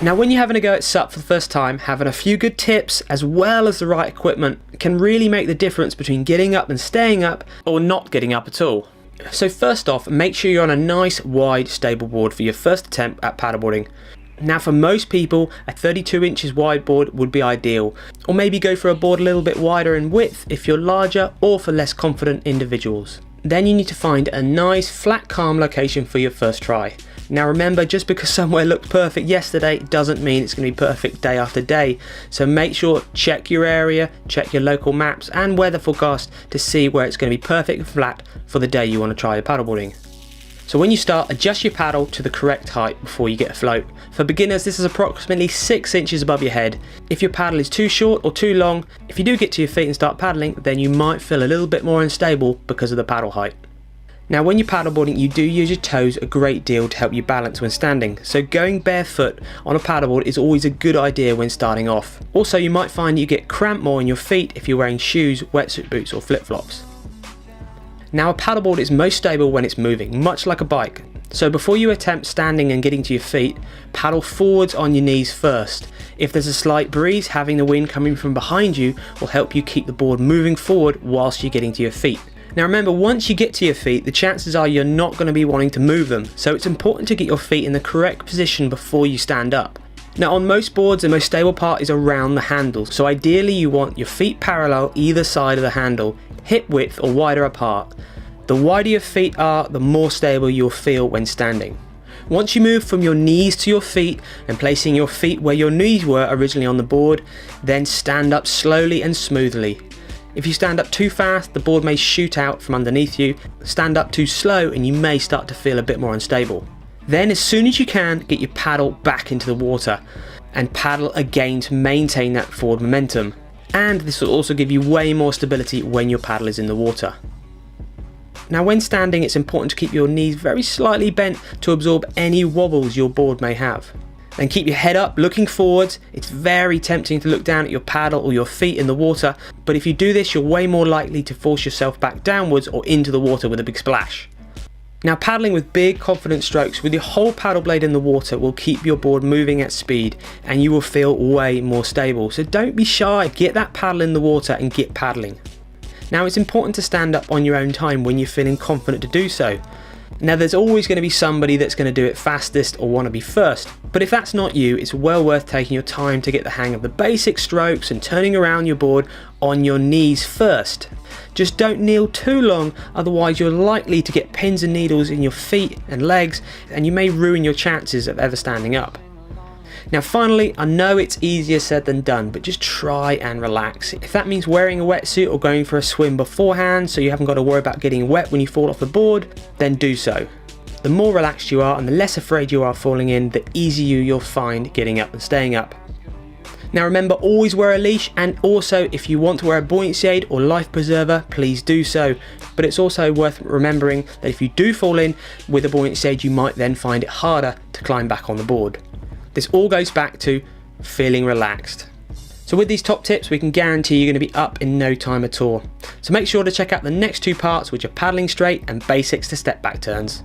Now when you're having a go at SUP for the first time, having a few good tips as well as the right equipment can really make the difference between getting up and staying up or not getting up at all. So first off, make sure you're on a nice wide stable board for your first attempt at paddleboarding. Now for most people, a 32 inches wide board would be ideal, or maybe go for a board a little bit wider in width if you're larger, or for less confident individuals. Then you need to find a nice flat calm location for your first try. Now remember, just because somewhere looked perfect yesterday doesn't mean it's going to be perfect day after day, so make sure check your area, check your local maps and weather forecast to see where it's going to be perfect and flat for the day you want to try your paddleboarding. So when you start, adjust your paddle to the correct height before you get afloat. For beginners, this is approximately 6 inches above your head. If your paddle is too short or too long, if you do get to your feet and start paddling, then you might feel a little bit more unstable because of the paddle height. Now when you're paddleboarding, you do use your toes a great deal to help you balance when standing, so going barefoot on a paddleboard is always a good idea when starting off. Also, you might find you get cramped more in your feet if you're wearing shoes, wetsuit boots or flip-flops. Now a paddleboard is most stable when it's moving, much like a bike. So before you attempt standing and getting to your feet, paddle forwards on your knees first. If there's a slight breeze, having the wind coming from behind you will help you keep the board moving forward whilst you're getting to your feet. Now remember, once you get to your feet, the chances are you're not going to be wanting to move them, so it's important to get your feet in the correct position before you stand up. Now on most boards, the most stable part is around the handles, so ideally you want your feet parallel either side of the handle, hip width or wider apart. The wider your feet are, the more stable you'll feel when standing. Once you move from your knees to your feet and placing your feet where your knees were originally on the board, then stand up slowly and smoothly. If you stand up too fast, the board may shoot out from underneath you. Stand up too slow and you may start to feel a bit more unstable. Then as soon as you can, get your paddle back into the water and paddle again to maintain that forward momentum. And this will also give you way more stability when your paddle is in the water. Now when standing, it's important to keep your knees very slightly bent to absorb any wobbles your board may have. Then keep your head up, looking forwards. It's very tempting to look down at your paddle or your feet in the water, but if you do this, you're way more likely to force yourself back downwards or into the water with a big splash. Now paddling with big confident strokes with your whole paddle blade in the water will keep your board moving at speed and you will feel way more stable. So don't be shy, get that paddle in the water and get paddling. Now it's important to stand up on your own time when you're feeling confident to do so. Now there's always going to be somebody that's going to do it fastest or want to be first, but if that's not you, it's well worth taking your time to get the hang of the basic strokes and turning around your board on your knees first. Just don't kneel too long, otherwise you're likely to get pins and needles in your feet and legs and you may ruin your chances of ever standing up. Now finally, I know it's easier said than done, but just try and relax. If that means wearing a wetsuit or going for a swim beforehand so you haven't got to worry about getting wet when you fall off the board, then do so. The more relaxed you are and the less afraid you are falling in, the easier you'll find getting up and staying up. Now remember, always wear a leash, and also if you want to wear a buoyancy aid or life preserver, please do so. But it's also worth remembering that if you do fall in with a buoyancy aid, you might then find it harder to climb back on the board. This all goes back to feeling relaxed. So with these top tips, we can guarantee you're going to be up in no time at all. So make sure to check out the next two parts, which are paddling straight and basics to step back turns.